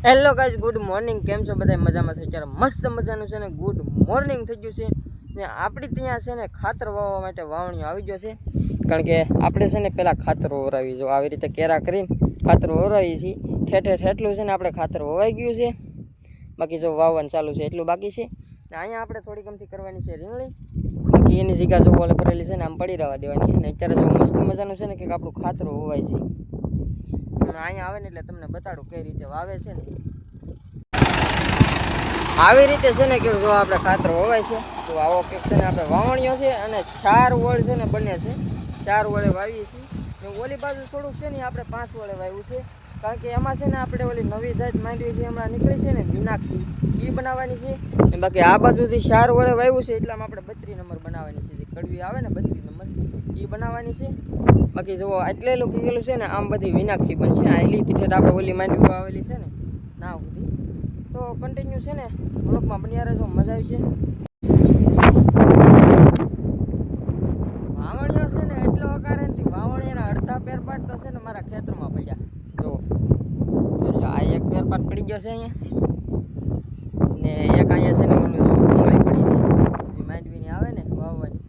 Hello guys, good morning. કેમ છો બધા? મજામાં છો? અત્યારે મસ્ત મજાનું છે ને ગુડ મોર્નિંગ થઈ ગયું છે ને આપણે ત્યાં છે ને ખાતર વાવવા માટે વાવણીઓ આવી ગયો છે. કારણ કે આપણે છે ને પહેલાં ખાતર વવરાવી જો આવી રીતે કેરા કરીને ખાતર વવરાવીએ છીએ. ઠેઠ એટલું છે ને આપણે ખાતર વવાઈ ગયું છે. બાકી જો વાવવાનું ચાલુ છે એટલું બાકી છે. ને અહીંયા આપણે થોડી ગમતી કરવાની છે રીંગણી. બાકી એની જગ્યા જો ઓલે ભરેલી છે ને આમ પડી રહેવા દેવાની. અને અત્યારે જો મસ્ત મજાનું છે ને કંઈક આપણું ખાતર વવાય છે. અહીંયા આવે ને એટલે તમને બતાડું કઈ રીતે વાવે છે ને. આવી રીતે છે ને કે જો આપણે ખાતર વવાય છે તો આવો કંઈક છે ને આપણે વાવણીઓ છે અને 4 વળ છે ને બને છે. 4 વળે વાવીએ છીએ ને ઓલી બાજુ થોડુંક છે ને આપણે 5 વળે વાવ્યું છે. કારણ કે એમાં છે ને આપણે ઓલી નવી જાત માંડવી જે હમણાં નીકળી છે ને મીનાક્ષી એ બનાવવાની છે. ને બાકી આ બાજુથી 4 વળે વાવ્યું છે એટલામાં આપણે 32 નંબર બનાવવાની છે. જે કડવી આવે ને 32 નંબર એ બનાવવાની છે. બાકી જુઓ આટલેલું કીધેલું છે ને આમ બધી વિનાક્ષી બનશે. આ લીધી ઠેઠ આપણે ઓલી માંડવી આવેલી છે ને ના સુધી તો કન્ટિન્યુ છે ને બ્લોકમાં બન્યા રહેજો, મજા આવી છે. વાવણીઓ છે ને એટલો આકારે નથી. વાવણીના અડધા પેરપાટ તો છે ને મારા ખેતરમાં પડ્યા. જુઓ આ એક પેરપાટ પડી ગયો છે અહીંયા ને એક અહીંયા છે ને ઓલું ડુંગળી પડી છે જે માંડવીની આવે ને વાવવાની.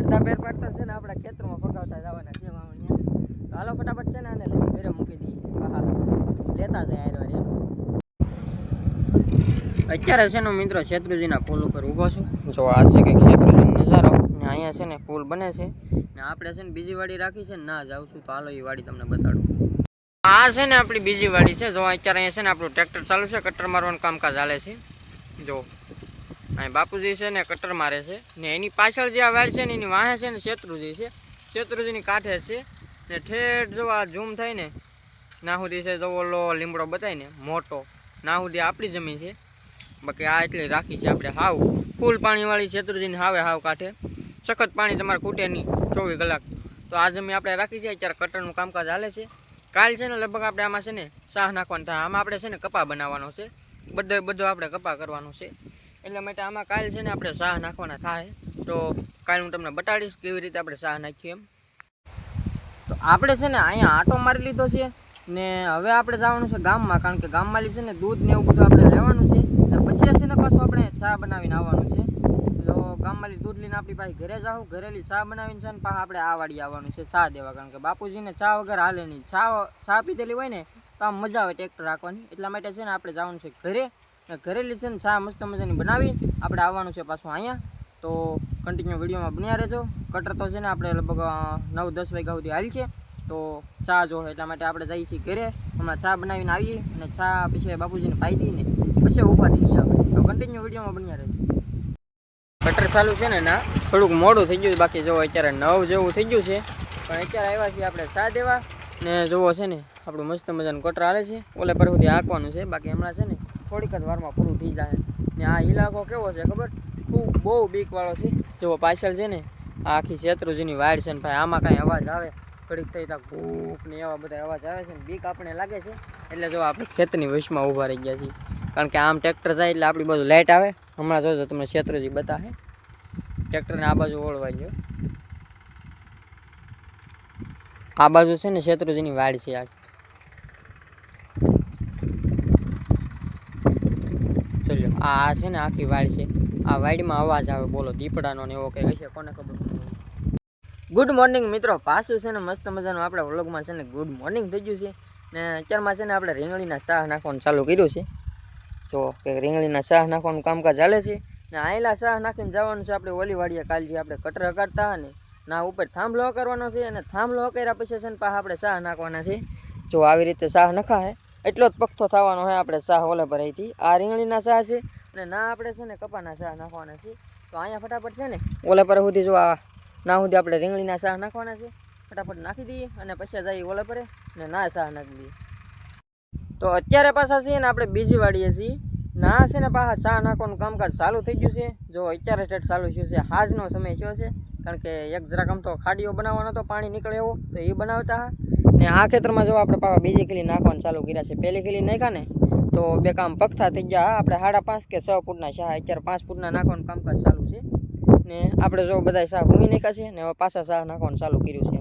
અડધા પેરપાટ તો છે ને આપણા ખેતરમાં પકાવતા જવાના છે વાવણીયા. તો હાલો ફટાફટ છે ને આને લઈને ઘરે મૂકી દઈએ. હા લેતા જાય આયરો. અત્યારે છે ને મિત્રો શેત્રુજીના પુલ ઉપર ઊભો છું. જો આ છે કંઈક શેત્રુજીનો નજારો ને અહીંયા છે ને પુલ બને છે ને આપણે છે ને બીજી વાડી રાખી છે ને ના જાઉં છું તો હાલો એ વાડી તમને બતાડું. આ છે ને આપણી બીજી વાડી છે. જો અત્યારે અહીંયા છે ને આપણું ટ્રેક્ટર ચાલુ છે, કટર મારવાનું કામકાજ ચાલે છે. જો અહીં બાપુજી છે ને કટર મારે છે ને એની પાછળ જે આ વાડ છે ને એની વાહે છે ને શેત્રુજી છે. શેત્રુજીની કાંઠે છે ને ઠેઠ જો આ ઝૂમ થાય ને ના સુધી છે જો ઓલો લીમડો બતાય ને મોટો ના સુધી આપણી જમીન છે. બાકી આ એટલી રાખી છે આપણે હાવ ફૂલ પાણીવાળી શેત્રુજીને હાવ કાંઠે. સખત પાણી તમારે ખૂટે નહીં 24 કલાક. તો આ જમીન આપણે રાખી છે. અત્યારે કટરનું કામકાજ હાલે છે. કાલ છે ને લગભગ આપણે આમાં છે ને શાહ નાખવાનું થાય. આમાં આપણે છે ને કપા બનાવવાનો છે. બધો આપણે કપા કરવાનો છે. એટલા માટે આમાં કાલ છે ને આપણે શાહ નાખવાના થાય. તો કાલ હું તમને બતાડીશ કેવી રીતે આપણે શાહ નાખીએ એમ. તો આપણે છે ને અહીંયા આંટો મારી લીધો છે ને હવે આપણે જવાનું છે ગામમાં. કારણ કે ગામમાં છે ને દૂધ ને એવું બધું આપણે લેવાનું છે. પછી છે ને પાછું આપણે ચા બનાવીને આવવાનું છે. તો ગામમાં દૂધ લઈને આપણી પાસે ઘરે જાઉં, ઘરેલી ચા બનાવીને છે ને પાછા આપણે આ વાડી આવવાનું છે ચા દેવા. કારણ કે બાપુજીને ચા વગર હાલે નહીં. ચા પીધેલી હોય ને તો આમ મજા આવે ટ્રેક્ટર રાખવાની. એટલા માટે છે ને આપણે જવાનું છે ઘરે ને ઘરેલી છે ને ચા મસ્ત મજાની બનાવી આપણે આવવાનું છે પાછું અહીંયા. તો કન્ટિન્યુ વિડીયોમાં બન્યા રહેજો. કટર તો છે ને આપણે લગભગ 9-10 વાગ્યા સુધી હાલ છે. તો ચા જો એટલા માટે આપણે જઈએ છીએ ઘરે. હમણાં ચા બનાવીને આવીએ અને ચા પછી બાપુજીને પાઈ દઈને પછી ઉપાધી નહીં આવે. તો કન્ટિન્યુ વિડીયોમાં બન્યા રહેજો. કટર ચાલુ છે ને ના થોડુંક મોડું થઈ ગયું. બાકી જો અત્યારે 9 જેવું થઈ ગયું છે. પણ અત્યારે આવ્યા છીએ આપણે ચા દેવા ને જોવો છે ને આપણું મસ્ત મજાનું કટર હાલે છે. ઓલે પર સુધી હાંકવાનું છે. બાકી હમણાં છે ને થોડીક જ વારમાં પૂરું થઈ જાય. ને આ ઇલાકો કેવો છે ખબર? ખૂબ બહુ બીકવાળો છે. જો પાછળ છે ને આખી શેત્રુજીની વાડ છે ને ભાઈ આમાં કાંઈ અવાજ આવે ઘડીક થઈ ત્યાં ભૂખ ને એવા બધા અવાજ આવે છે ને બીક આપણે લાગે છે. એટલે જો આપણે ખેતની વશમાં ઊભા રહી ગયા છીએ. કારણ કે આમ ટ્રેક્ટર જાય એટલે આપણી બાજુ લાઇટ આવે. હમણાં જોજો તમને શેત્રુજી બતાવે ટ્રેક્ટરને આ બાજુ ઓળવાઈ ગયો. આ બાજુ છે ને શેત્રુજીની વાડ છે. ચલો આ છે ને આખી વાડ છે. આ વાડીમાં અવાજ આવે બોલો દીપડાનો ને એવો કંઈ હશે કોને ખબર. ગુડ મોર્નિંગ મિત્રો, પાછું છે ને મસ્ત મજાનું આપણા વ્લોગમાં છે ને ગુડ મોર્નિંગ થઈ ગયું છે. ને અત્યારમાં છે ને આપણે રીંગણીના શાહ નાખવાનું ચાલુ કર્યું છે. જો કે રીંગણીના શાહ નાખવાનું કામકાજ ચાલે છે. ને આયલા શાહ નાખીને જવાનું છે આપણે ઓલી વાડીએ. કાલ જે આપણે કટર હકારતા ને ના ઉપર થાંભલો કરવાનો છે અને થાંભલો કર્યા પછી છે ને પાછા આપણે શાહ નાખવાના છે. જો આવી રીતે શાહ નખાય એટલો જ પગથો થવાનો હોય આપણે શાહ ઓલે પર અહીંથી. આ રીંગણીના શાહ છે અને ના આપણે છે ને કપાના શાહ નાખવાના છે. તો અહીંયા ફટાફટ છે ને ઓલે પર સુધી જો આ ના સુધી આપણે રીંગણીના શાહ નાખવાના છે. ફટાફટ નાખી દઈએ અને પછી જઈએ ઓલે પરે ને ના શાહ નાખી દઈએ. તો અત્યારે પાછા છીએ ને આપણે બીજી વાડીએ છીએ. ના છે ને પાછા ચા નાખવાનું કામકાજ ચાલુ થઈ ગયું છે. જો અત્યારે સ્ટેટ ચાલુ થયું છે. હાજનો સમય થયો છે. કારણ કે એક જરાક આમ તો ખાડીઓ બનાવવાનો હતો પાણી નીકળે એવો તો એ બનાવતા ને આ ખેતરમાં જો આપણે પાછા બીજી ખીલી નાખવાનું ચાલુ કર્યા છે. પહેલી ખીલી નાખ્યા ને તો બે કામ પગથા થઈ ગયા. આપણે 5.5 કે 6 ફૂટના શાહ અત્યારે 5 ફૂટના નાખવાનું કામકાજ ચાલુ છે. ને આપણે જો બધા શાહ ભૂમી નાખ્યા છે ને હવે પાછા શાહ નાખવાનું ચાલુ કર્યું છે.